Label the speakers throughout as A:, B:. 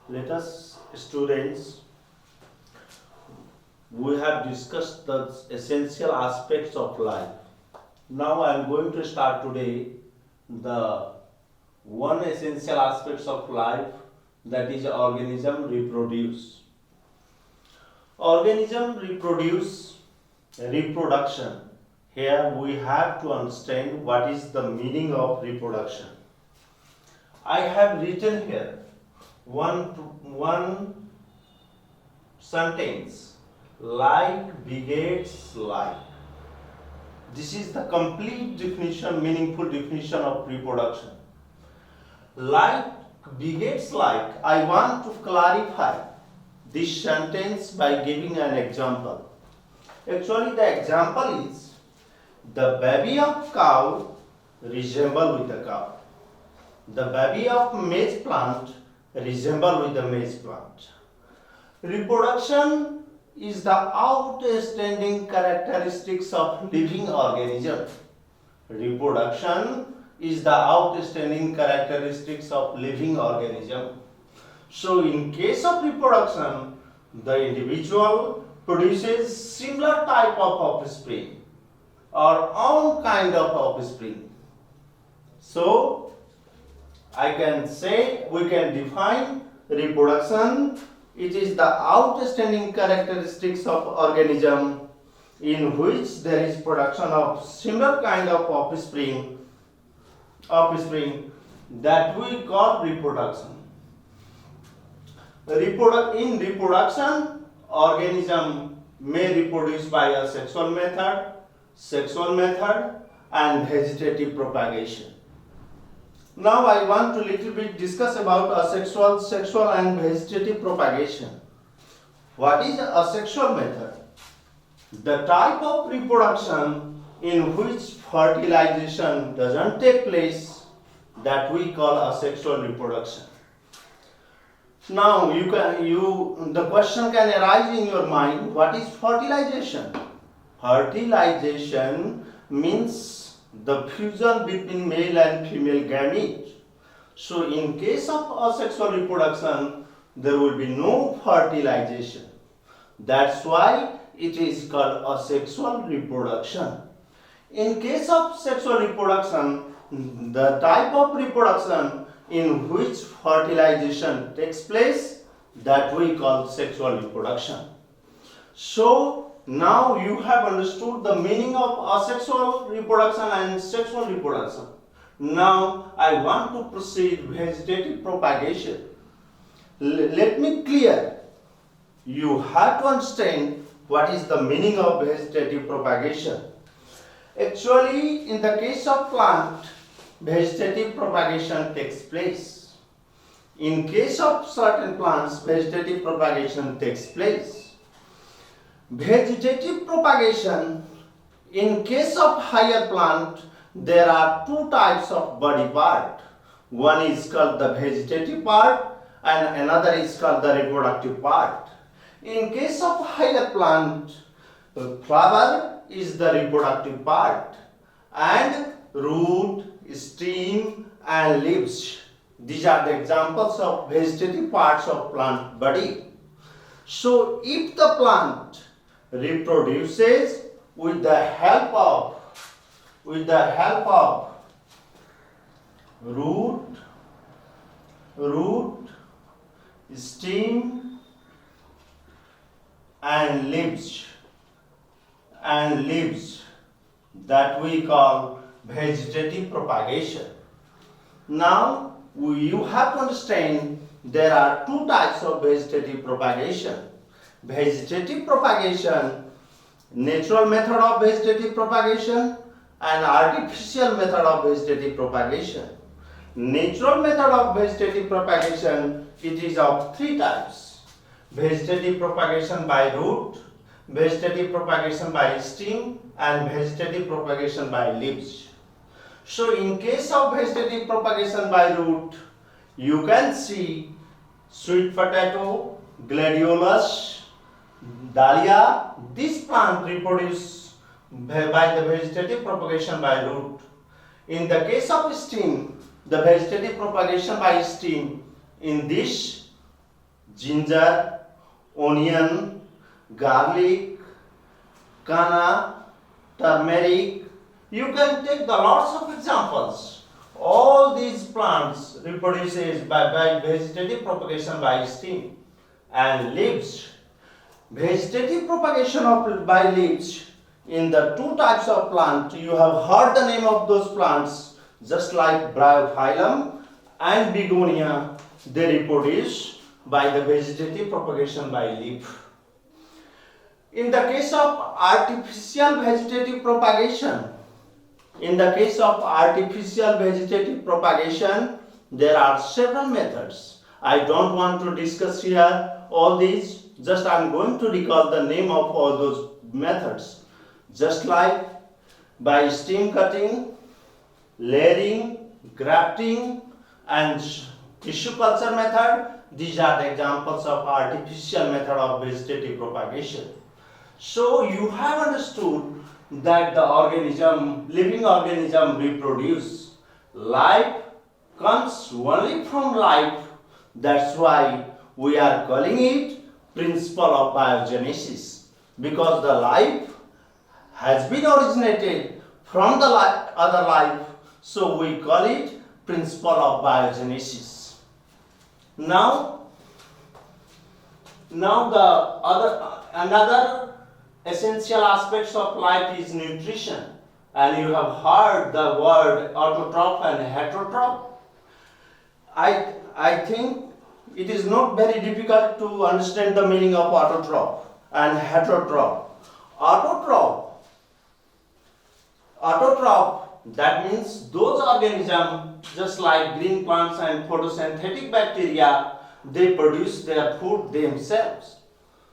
A: Let us, students, we have discussed the essential aspects of life. Now I am going to start today the one essential aspects of life, that is organism reproduce. Organism reproduction. Here we have to understand what is the meaning of reproduction. I have written here one sentence: like begets like. This is the complete definition, meaningful definition of reproduction. Like begets like. I want to clarify this sentence by giving an example. Actually, the example is the baby of cow resemble with the cow. The baby of maize plant resemble with the maize plant. Reproduction is the outstanding characteristics of living organism. Reproduction is the outstanding characteristics of living organism. So in case of reproduction, the individual produces similar type of offspring or own kind of offspring. So I can say, we can define reproduction. It is the outstanding characteristics of organism in which there is production of similar kind of offspring that we call reproduction. In reproduction, organism may reproduce by a sexual method, and vegetative propagation. Now I want to little bit discuss about asexual, sexual and vegetative propagation. What is asexual method? The type of reproduction in which fertilization doesn't take place, that we call asexual reproduction. Now the question can arise in your mind: what is fertilization? Fertilization means the fusion between male and female gamete. So in case of asexual reproduction, there will be no fertilization. That's why it is called asexual reproduction. In case of sexual reproduction, the type of reproduction in which fertilization takes place, that we call sexual reproduction. So now you have understood the meaning of asexual reproduction and sexual reproduction. Now I want to proceed vegetative propagation. Let me clear. You have to understand what is the meaning of vegetative propagation. Actually, in the case of plant, vegetative propagation takes place. In case of certain plants, vegetative propagation takes place. Vegetative propagation, in case of higher plant, there are two types of body part. One is called the vegetative part and another is called the reproductive part. In case of higher plant, flower is the reproductive part, and root, stem and leaves, these are the examples of vegetative parts of plant body. So if the plant reproduces with the help of root, stem and leaves, that we call vegetative propagation. Now you have to understand there are two types of vegetative propagation. Vegetative propagation, natural method of vegetative propagation and artificial method of vegetative propagation. Natural method of vegetative propagation, it is of three types: vegetative propagation by root, vegetative propagation by stem and vegetative propagation by leaves. So in case of vegetative propagation by root, you can see sweet potato, gladiolus, dahlia. This plant reproduce by the vegetative propagation by root. In the case of stem, the vegetative propagation by stem, in this ginger, onion, garlic, kana, turmeric. You can take the lots of examples. All these plants reproduces by vegetative propagation by stem and leaves. Vegetative propagation of by leaves in the two types of plant. You have heard the name of those plants, just like bryophyllum and begonia. They reproduce by the vegetative propagation by leaf. In the case of artificial vegetative propagation, there are several methods. I don't want to discuss here all these, just I am going to recall the name of all those methods. Just like by stem cutting, layering, grafting and tissue culture method, these are the examples of artificial method of vegetative propagation. So you have understood that the living organism reproduce. Life comes only from life. That's why we are calling it principle of biogenesis, because the life has been originated from the other life, so we call it principle of biogenesis. Now another essential aspects of life is nutrition, and you have heard the word autotroph and heterotroph. I think it is not very difficult to understand the meaning of autotroph and heterotroph. Autotroph, that means those organisms, just like green plants and photosynthetic bacteria, they produce their food themselves.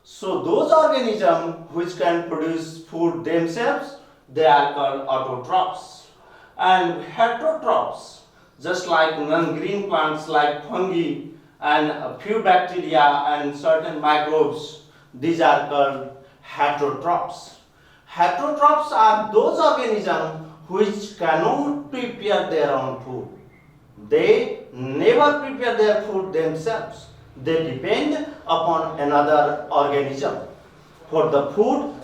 A: So those organisms which can produce food themselves, they are called autotrophs. And heterotrophs, just like non-green plants like fungi and a few bacteria and certain microbes, these are called heterotrophs. Heterotrophs are those organisms which cannot prepare their own food. They never prepare their food themselves. They depend upon another organism for the food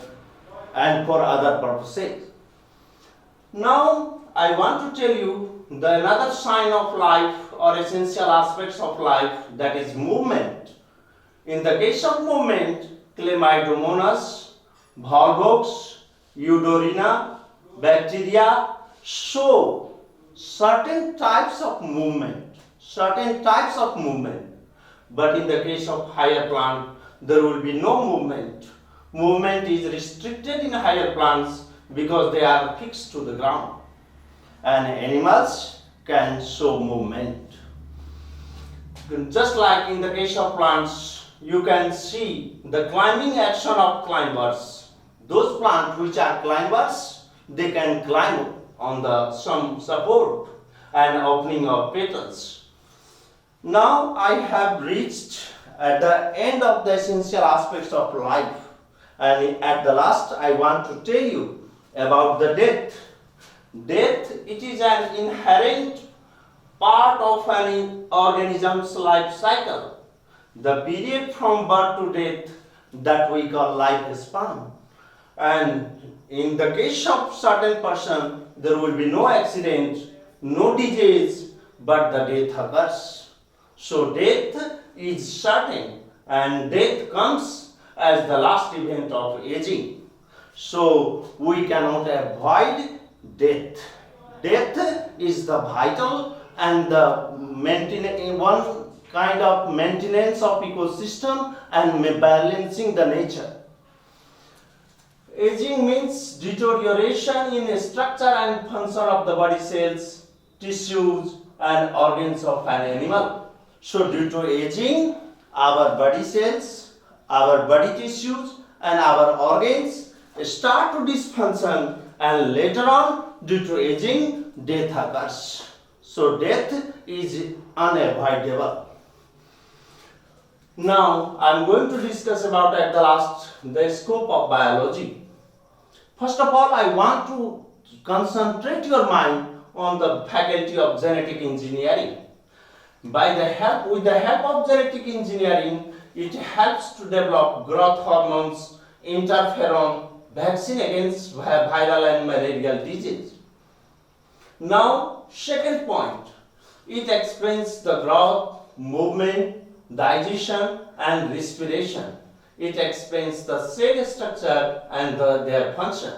A: and for other purposes. Now I want to tell you another sign of life or essential aspects of life, that is movement. In the case of movement, Chlamydomonas, Volvox, Eudorina, bacteria show certain types of movement. But in the case of higher plant, there will be no movement. Movement is restricted in higher plants because they are fixed to the ground. And animals can show movement. Just like in the case of plants, you can see the climbing action of climbers. Those plants which are climbers, they can climb on some support and opening of petals. Now I have reached at the end of the essential aspects of life, and at the last I want to tell you about the death. Death, it is an inherent part of an organism's life cycle. The period from birth to death, that we call lifespan. And in the case of certain person, there will be no accident, no disease, but the death occurs. So death is certain, and death comes as the last event of aging. So we cannot avoid death. Death is the vital and the one kind of maintenance of ecosystem and balancing the nature. Aging means deterioration in structure and function of the body cells, tissues and organs of an animal. So due to aging, our body cells, our body tissues and our organs start to dysfunction, and later on, due to aging, death occurs. So death is unavoidable. Now I am going to discuss about at the last the scope of biology. First of all, I want to concentrate your mind on the faculty of genetic engineering. With the help of genetic engineering, It helps to develop growth hormones, interferon, vaccine against viral and malarial disease. Now, second point, it explains the growth, movement, digestion and respiration. It explains the cell structure and their function.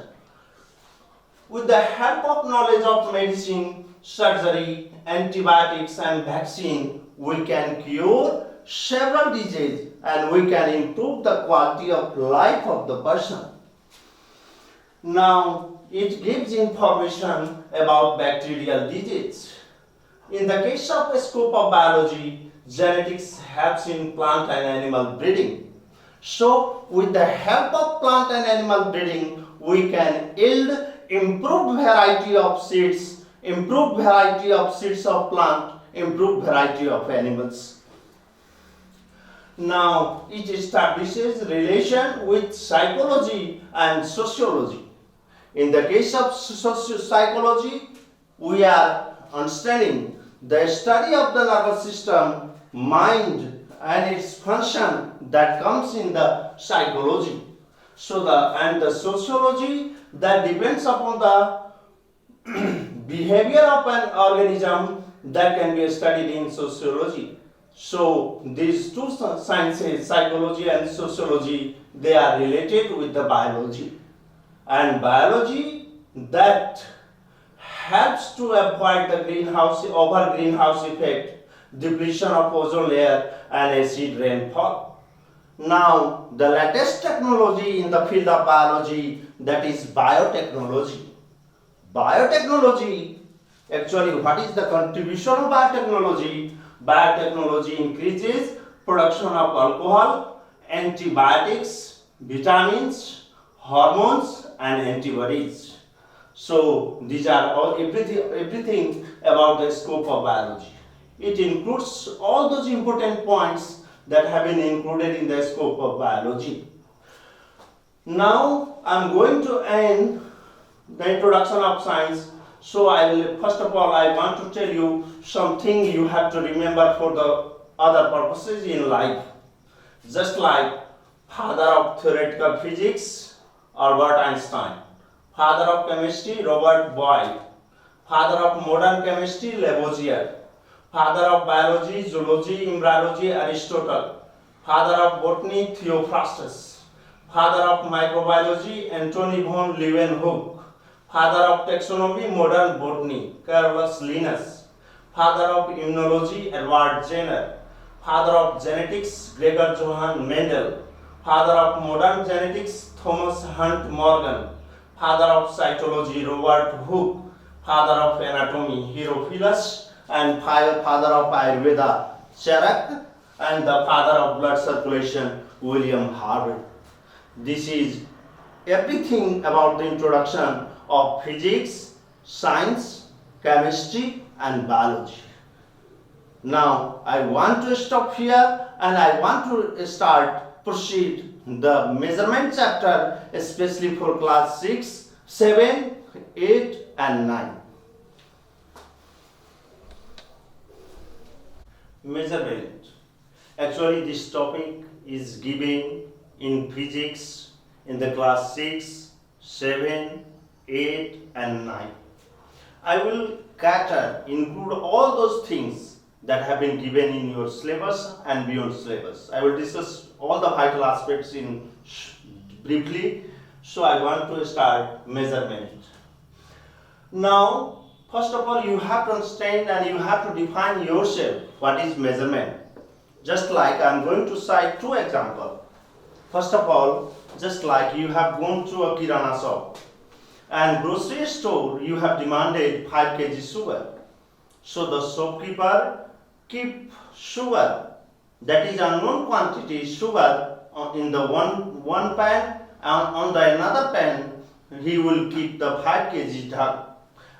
A: With the help of knowledge of medicine, surgery, antibiotics and vaccine, we can cure several diseases and we can improve the quality of life of the person. Now, it gives information about bacterial disease. In the case of a scope of biology, genetics helps in plant and animal breeding. So, with the help of plant and animal breeding, we can yield improved variety of seeds, improved variety of seeds of plant, improved variety of animals. Now, it establishes relation with psychology and sociology. In the case of psychology, we are understanding the study of the nervous system, mind and its function that comes in the psychology. So the sociology that depends upon the behavior of an organism that can be studied in sociology. So these two sciences, psychology and sociology, they are related with the biology. And biology that helps to avoid the greenhouse effect, depletion of ozone layer and acid rainfall. Now, the latest technology in the field of biology, that is biotechnology. Biotechnology, actually, what is the contribution of biotechnology? Biotechnology increases production of alcohol, antibiotics, vitamins, hormones and antibodies. So these are all everything about the scope of biology. It includes all those important points that have been included in the scope of biology. Now I am going to end the introduction of science. So first of all I want to tell you something you have to remember for the other purposes in life. Just like father of theoretical physics, Albert Einstein, father of chemistry, Robert Boyle, father of modern chemistry, Lavoisier, father of biology, zoology, embryology, Aristotle, father of botany, Theophrastus, father of microbiology, Antony von Leeuwenhoek, father of taxonomy, modern botany, Carolus Linnaeus, father of immunology, Edward Jenner, father of genetics, Gregor Johann Mendel, father of modern genetics, Thomas Hunt Morgan, father of cytology, Robert Hooke, father of anatomy, Herophilus, and father of Ayurveda, Charak, and the father of blood circulation, William Harvey. This is everything about the introduction of physics, science, chemistry, and biology. Now, I want to stop here and I want to proceed the measurement chapter, especially for class 6, 7, 8, and 9. Measurement. Actually, this topic is given in physics in the class 6, 7, 8, and 9. I will include all those things that have been given in your syllabus and beyond syllabus. I will discuss all the vital aspects in briefly. So I want to start measurement. Now, first of all, you have to understand and you have to define yourself what is measurement. Just like I am going to cite two examples. First of all, just like you have gone to a kirana shop and grocery store, you have demanded 5 kg sugar. So the shopkeeper keep sugar, that is unknown quantity sugar, in the one pan, and on the another pan he will keep the 5 kg drug.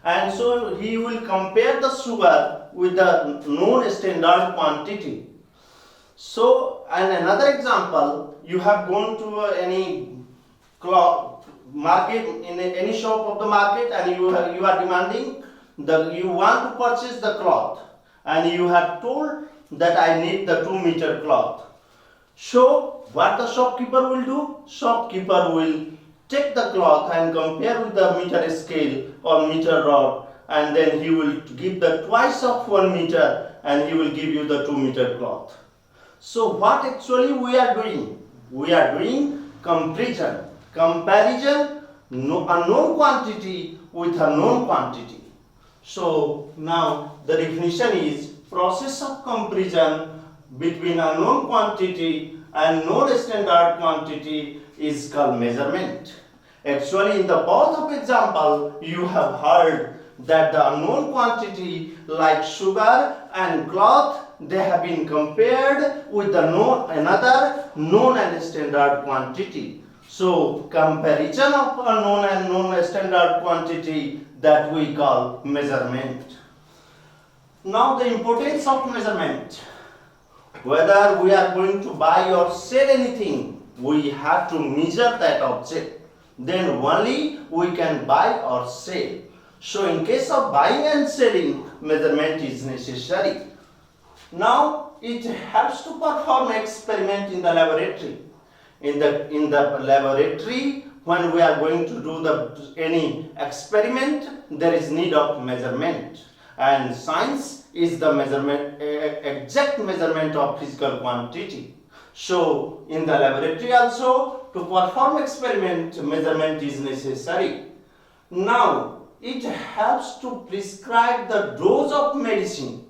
A: And so he will compare the sugar with the known standard quantity. So, and another example, you have gone to any cloth market, in any shop of the market, and you are demanding you want to purchase the cloth, and you have told that I need the 2 meter cloth. So what the shopkeeper will do? Shopkeeper will take the cloth and compare with the meter scale or meter rod, and then he will give the twice of 1 meter and he will give you the 2 meter cloth. So what actually we are doing? We are doing comparison. Comparison a known quantity with a known quantity. So now the definition is process of comparison between a known quantity and known standard quantity is called measurement. Actually, in the both of example, you have heard that the unknown quantity like sugar and cloth, they have been compared with the another known and standard quantity. So comparison of unknown and known standard quantity, that we call measurement. Now the importance of measurement. Whether we are going to buy or sell anything, we have to measure that object. Then only we can buy or sell. So in case of buying and selling, measurement is necessary. Now it helps to perform experiment in the laboratory. In the laboratory, when we are going to do any experiment, there is need of measurement. And science is the measurement, exact measurement of physical quantity. So in the laboratory also, to perform experiment, measurement is necessary. Now it helps to prescribe the dose of medicine.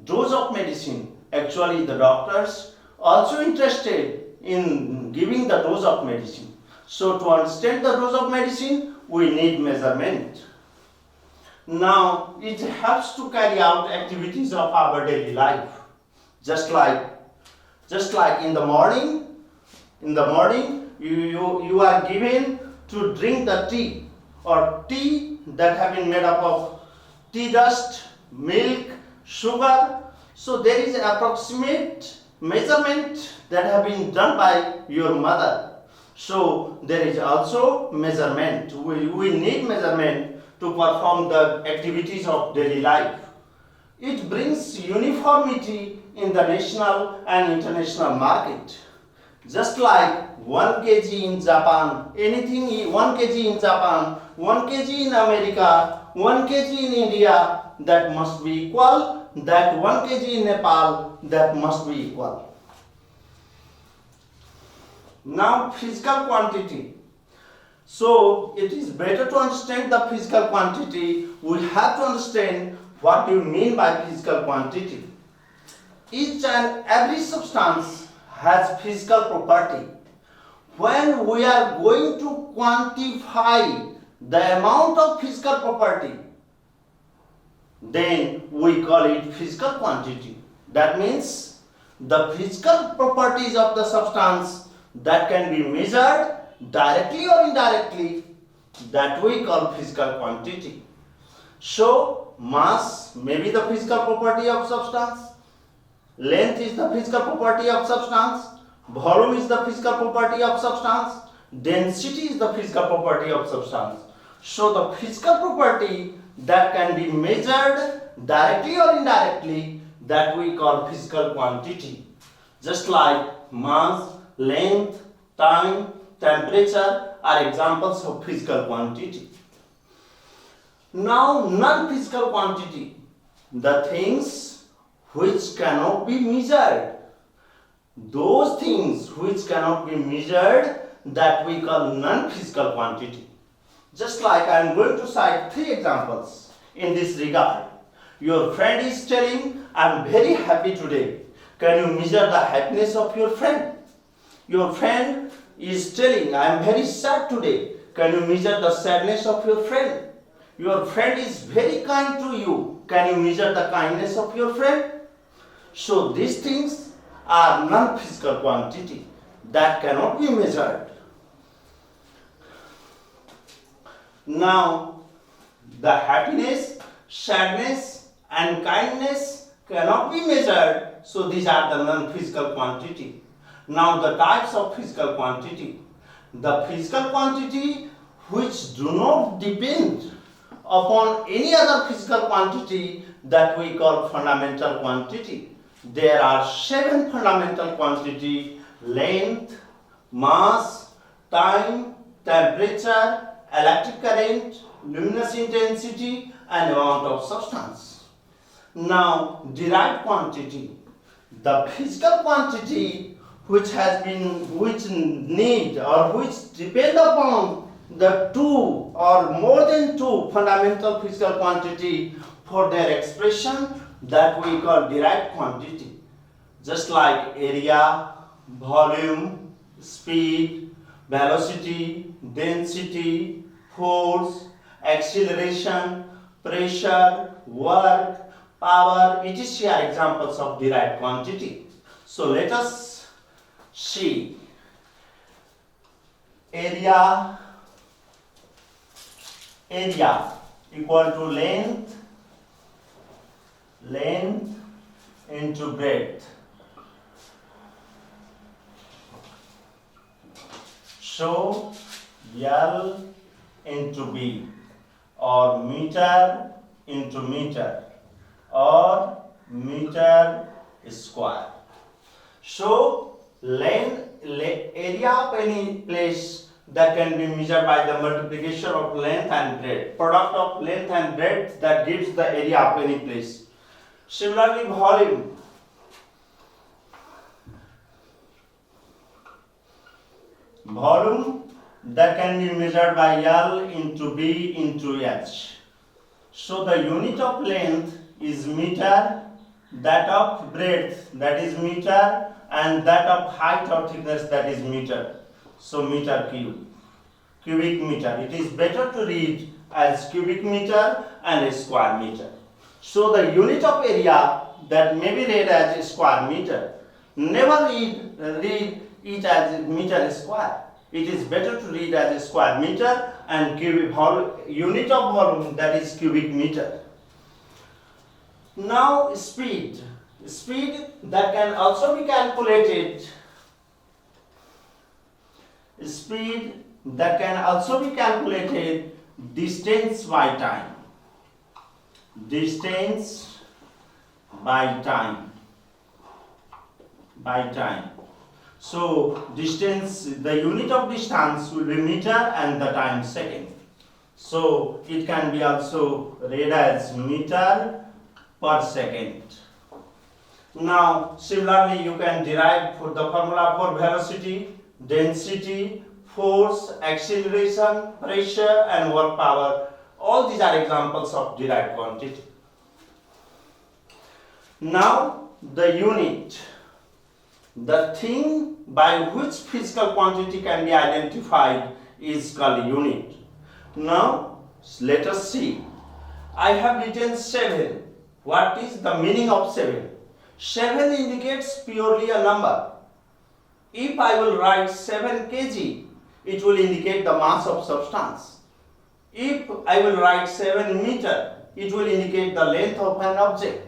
A: Dose of medicine. Actually, the doctors also interested in giving the dose of medicine. So to understand the dose of medicine, we need measurement. Now it helps to carry out activities of our daily life. Just like in the morning, you are given to drink the tea, or tea that have been made up of tea dust, milk, sugar. So there is approximate measurement that have been done by your mother. So there is also measurement. We need measurement to perform the activities of daily life. It brings uniformity in the national and international market. Just like 1 kg in Japan, 1 kg in Japan, 1 kg in America, 1 kg in India, that must be equal. That 1 kg in Nepal, that must be equal. Now physical quantity. So it is better to understand the physical quantity. We have to understand what you mean by physical quantity. Each and every substance has physical property. When we are going to quantify the amount of physical property, then we call it physical quantity. That means the physical properties of the substance that can be measured directly or indirectly, that we call physical quantity. So mass may be the physical property of substance, length is the physical property of substance, volume is the physical property of substance, density is the physical property of substance. So the physical property that can be measured directly or indirectly, that we call physical quantity. Just like mass, length, time, temperature are examples of physical quantity. Now non-physical quantity, the things which cannot be measured. Those things which cannot be measured, that we call non-physical quantity. Just like I am going to cite 3 examples in this regard. Your friend is telling, I am very happy today. Can you measure the happiness of your friend? Your friend is telling, I am very sad today. Can you measure the sadness of your friend? Your friend is very kind to you. Can you measure the kindness of your friend? So these things are non-physical quantity that cannot be measured. Now, the happiness, sadness and kindness cannot be measured. So these are the non-physical quantity. Now the types of physical quantity. The physical quantity which do not depend upon any other physical quantity, that we call fundamental quantity. there are 7 fundamental quantity: length, mass, time, temperature, electric current, luminous intensity, and amount of substance. Now, derived quantity, the physical quantity which need or which depend upon the 2 or more than 2 fundamental physical quantity for their expression, that we call derived quantity. Just like area, volume, speed, velocity, density, force, acceleration, pressure, work, power, etc. are examples of derived quantity. So let us see. Area equal to length into breadth. So L into B, or meter into meter, or meter square. So area of any place that can be measured by the multiplication of length and breadth. Product of length and breadth that gives the area of any place. Similarly, volume. Volume that can be measured by L into B into H. So the unit of length is meter, that of breadth that is meter, and that of height or thickness that is meter. So meter cube, cubic meter. It is better to read as cubic meter and square meter. So the unit of area that may be read as square meter. Never read it as meter square. It is better to read as square meter, and unit of volume that is cubic meter. Now speed that can also be calculated. Speed that can also be calculated distance by time. Distance by time. So distance, the unit of distance will be meter and the time second. So it can be also read as meter per second. Now similarly you can derive for the formula for velocity, density, force, acceleration, pressure, and work power. All these are examples of derived quantity. Now the unit, the thing by which physical quantity can be identified, is called unit. Now let us see. I have written 7. What is the meaning of 7? 7 indicates purely a number. If I will write 7 kg, it will indicate the mass of substance. If I will write 7 meter, it will indicate the length of an object.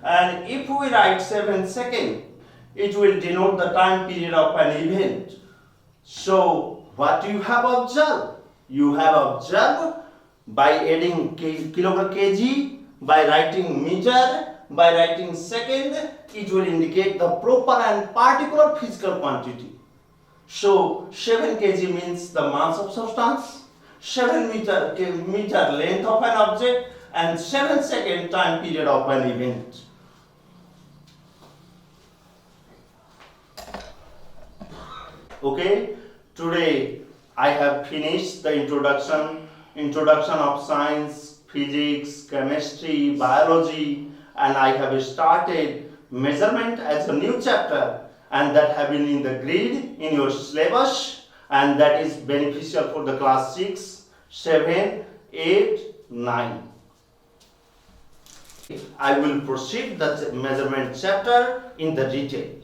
A: And if we write 7 second, it will denote the time period of an event. So what you have observed? You have observed by adding kilogram kg, by writing meter, by writing second, it will indicate the proper and particular physical quantity. So 7 kg means the mass of substance, 7 meter length of an object, and 7 second time period of an event. Okay, today I have finished the introduction of science, physics, chemistry, biology, and I have started measurement as a new chapter, and that have been in the grid in your syllabus, and that is beneficial for the class 6, 7, 8, 9. I will proceed the measurement chapter in the detail.